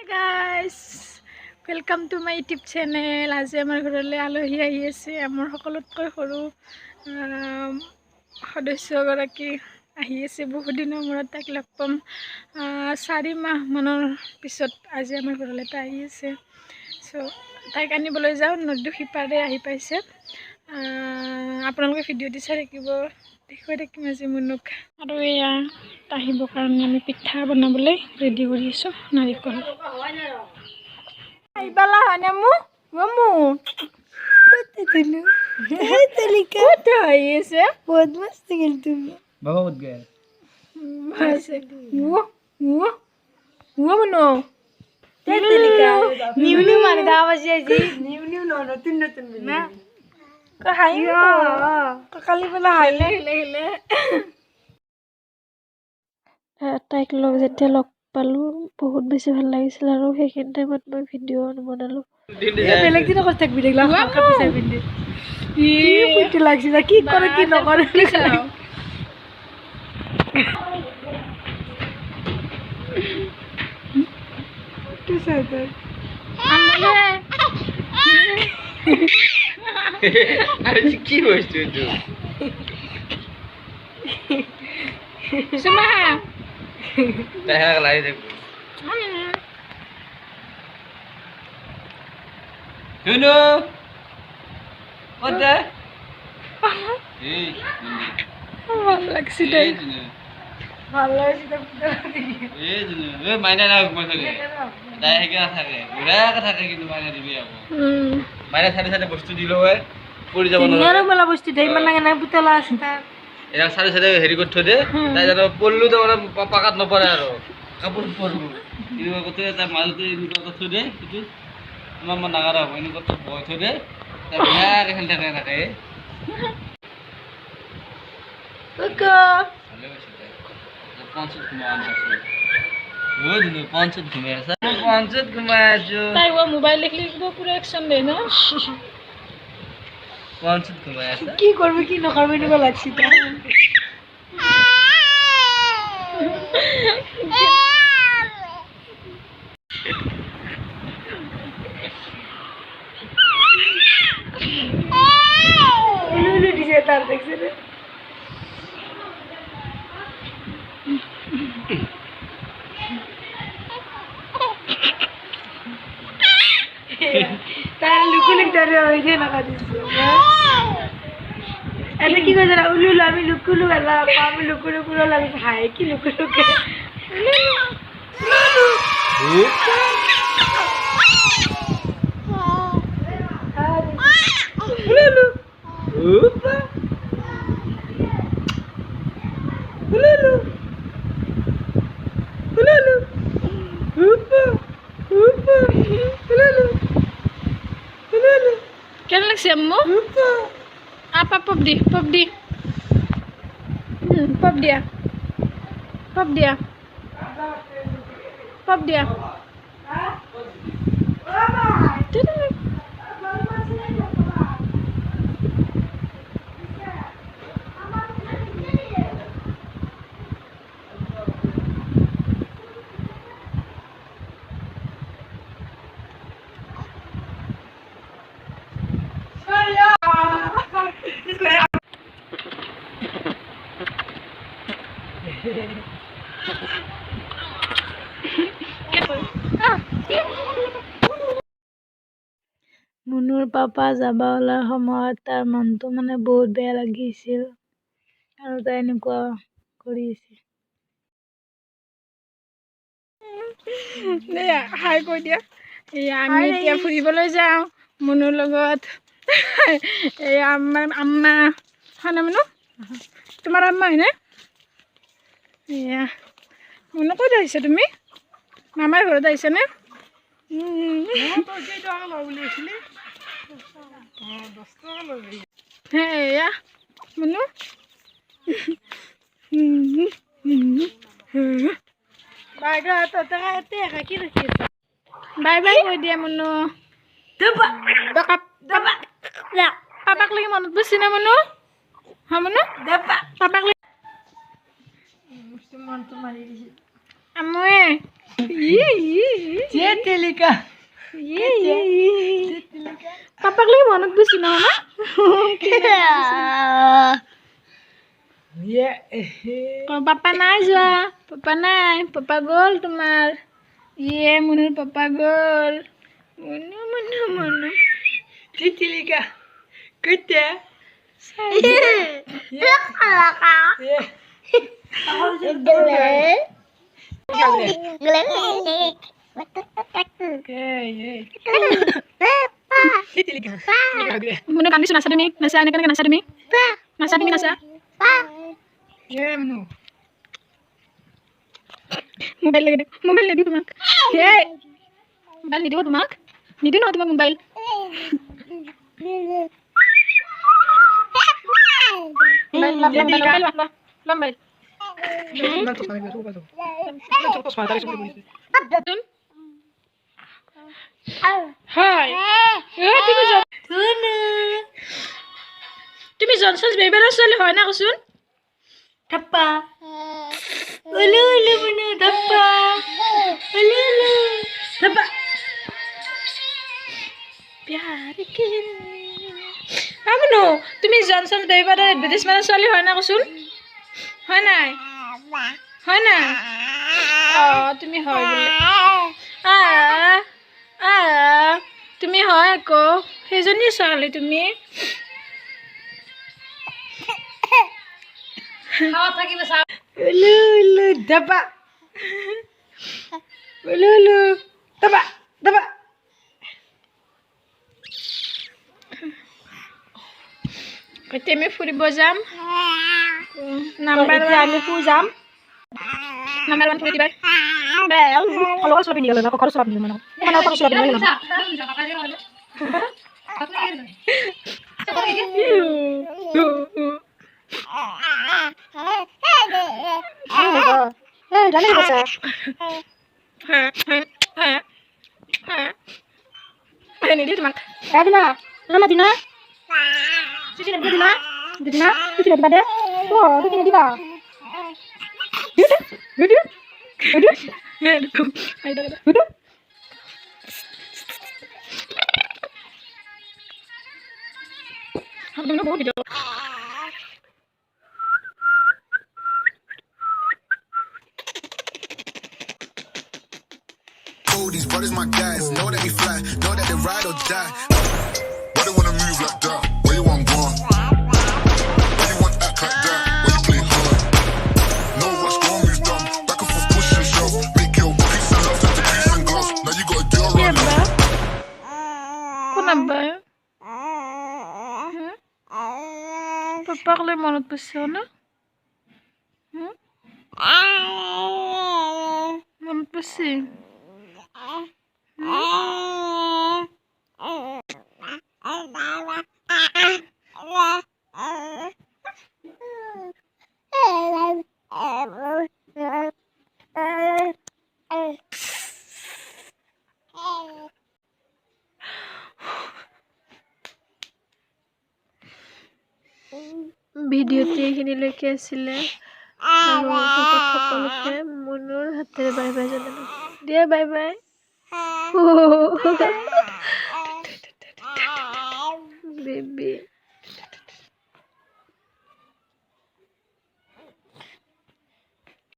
guys, welcome to my YouTube channel. আজি আমাৰ ঘৰলৈ আলহী আহি আছে। আমাৰ সকলোতকৈ সৰু সদস্যগৰাকী আহি আছে। বহুত দিনৰ মূৰত তাক লগ পাম। 4 মাহ মানৰ পিছত আজি আমাৰ ঘৰলৈ তাই আহি আছে। সো তাইক আনিবলৈ যাওঁ। নদীৰ সিপাৰে আহি পাইছে। আপোনালোকে ভিডিঅ'টি চাই থাকিব, দেখুৱাই থাকিম আজি মুনুক। আৰু এয়া আহিবৰ কাৰণে আমি পিঠা বনাবলৈ ৰেডি কৰি আছোঁ। নাৰিকল আহিবালা হয়নে মো মমো বহুত মস্ত গেল তুমি বহুত গেল নিউ মানে দাবাজি আজি নিউ নতুন নতুন না হাই কালি বেলা হাইলে হেলে তাইক যেতিয়া লগ পালোঁ বহুত বেছি ভাল লাগিছিল। আৰু সেইখিনি টাইমত মই ভিডিঅ' নবনালোঁ। বেলেগ দিনা কৰি থাকিবি দেখিলা কাপোৰ পিন্ধি কি লাগিছিল কি কৰে কি নকৰে কি বস্তু সুমা দেখা লাগি দেখ শুনো ওটা এই ভাল লাগছে তাই ভাল লাগছে এই জুনু এই মাইনা না ঘুমাই থাকে তাই হেকে থাকে ঘুরা থাকে কিন্তু মাইনা দিবি আকৌ মাইনা সাথে বস্তু দিলো হয় পৰি যাব না আৰু বলা বস্তু দেই মান না পুতলা আছে তাৰ এৰা সাথে হেৰি কৰি থৈ দে তাই জানো পল্লু তো পাকাত নপৰে আৰু কাপোৰ পৰব কিন্তু কত তাই মাজতে এনেকুৱা থৈ দে কিন্তু আমাৰ মন নাগাৰা হ'ব এনেকুৱা তো বয় থৈ দে তাই বিয়া খেল থাকে ওকো ভালে হৈছে তাই 500 ঘুমাই আনছে ও দিন 500 ঘুমাই আছে 500 ঘুমাই আছো তাই ও মোবাইল দেখলি পুরো অ্যাকশন দেয় না 500 ঘুমাই আছে কি করবে কি না করবে নিবা লাগছে তা লুলু দিছে তার দেখছে রে তার লুকুলিক ধরে ওই যে নাকা দিছে এটা কি করে না উলুলু আমি লুকুলু আল্লাহ আমি লুকুলু পুরো লাগে হাই কি লুকুলু কে উলুলু Upa উলুলু উলুলু উপা উপা উলুলু উলুলু কেন লাগছে আম্মু উপা আপা পপ দি পপ দিয়া পপ দিয়া পপ দিয়া মুনুৰ পাপা যাবা ওলাৰ সময়ত তাৰ মনটো মানে বহুত বেয়া লাগিছিল আৰু তাই এনেকুৱা কৰি আছে দে হাই কৈ দিয়া এয়া আমি এতিয়া ফুৰিবলৈ যাওঁ মুনুৰ লগত এয়া আমাৰ আম্মা হয় না মুনু তোমাৰ আম্মা হয়নে এয়া মুনু ক'ত আহিছা তুমি মামাৰ ঘৰত আহিছানে এয়া মুনু বাই বাই কৈ দিয়া মুনু পাপাক লাগি মনত পৰিছে না মুনু হা মুনু পাপাক লাগি মনটো মাৰি দিছে Amue. Cetelika. Papak lagi monot besi na. Kalau papa naja, papa nai, papa gol tumar. Iya, munur papa gol. Munu. Cetelika. Kete. Munu kami nasa demi, nasa ini kan nasa demi. Nasa demi nasa. Mobile lagi tumak. Hey. Mobile ni tumak. Ni no tumak mobile. Lambai. Hai. তুমি Johnson's বেবেৰ ছোৱালী হয় না কচোন থাপ্পা ওলো মনু থাপ্পা ওলো থাপ্পা প্যাৰ কি আমনো তুমি Johnson's বেবেৰ বিদেশ মানৰ ছোৱালী হয় না কচোন হয় নাই তুমি হয় বোলে তুমি হয় আকৌ সেইজনী ছোৱালী তুমি Ulu daba. Ulu daba. Kita me furibo jam. Number 1 আমি পু jam. Number 1 ফুরি দিবা। Kalau harus lebih nih, kalau harus lebih mana? Mana harus lebih mana? Jangan baca. Ini dia teman. Dina. Nama Dina. Cici Dina. Dina. Cici Dina. Oh, Dina Dina. Duduk. Duduk. Habis mau video. These brothers my guys, know that we fly, know that they ride or die. Why they wanna move like that? Where you want gone? Why you want act like that? Why you play hard? No rush, go move dumb. Back and forth, push and shove. Make your peace and love into peace and gloves. Now you got a girl run love. Kenapa? Papa le monot pesona? Monot pesi. ভিডিওতে এইখিনিলৈকে আছিলে আৰু সকলোকে মনৰ হাতেৰে bye bye জনালো দিয়া bye bye baby